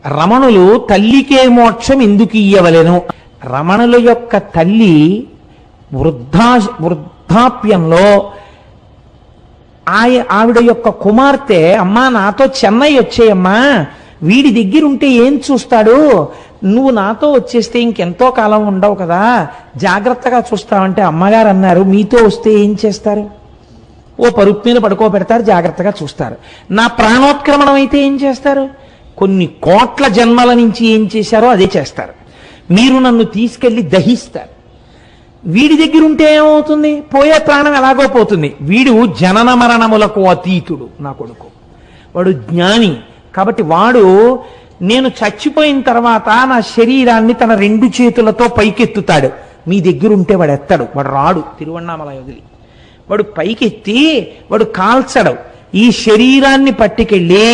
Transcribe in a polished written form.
రమణులు తల్లికే మోక్షం ఎందుకు ఇయ్యవలెను? రమణుల యొక్క తల్లి వృద్ధాప్యంలో ఆవిడ యొక్క కుమార్తె, అమ్మా నాతో చెన్నై వచ్చేయమ్మా, వీడి దగ్గరుంటే ఏం చూస్తాడు, నువ్వు నాతో వచ్చేస్తే ఇంకెంతో కాలం ఉండవు కదా, జాగ్రత్తగా చూస్తావంటే అమ్మగారు అన్నారు, మీతో వస్తే ఏం చేస్తారు? ఓ పరుపు మీద పడుకోబెడతారు, జాగ్రత్తగా చూస్తారు. నా ప్రాణోత్క్రమణం అయితే ఏం చేస్తారు? కొన్ని కోట్ల జన్మల నుంచి ఏం చేశారో అదే చేస్తారు. మీరు నన్ను తీసుకెళ్లి దహిస్తారు. వీడి దగ్గర ఉంటే ఏమవుతుంది? పోయే ప్రాణం ఎలాగో పోతుంది. వీడు జనన మరణములకు అతీతుడు, నా కొడుకు. వాడు జ్ఞాని కాబట్టి వాడు నేను చచ్చిపోయిన తర్వాత నా శరీరాన్ని తన 2 చేతులతో పైకెత్తుతాడు. మీ దగ్గర ఉంటే వాడు ఎత్తాడు, వాడు రాడు తిరువణ్ణామలై వదిలి. వాడు పైకెత్తి వాడు కాల్చడు. ఈ శరీరాన్ని పట్టుకెళ్ళి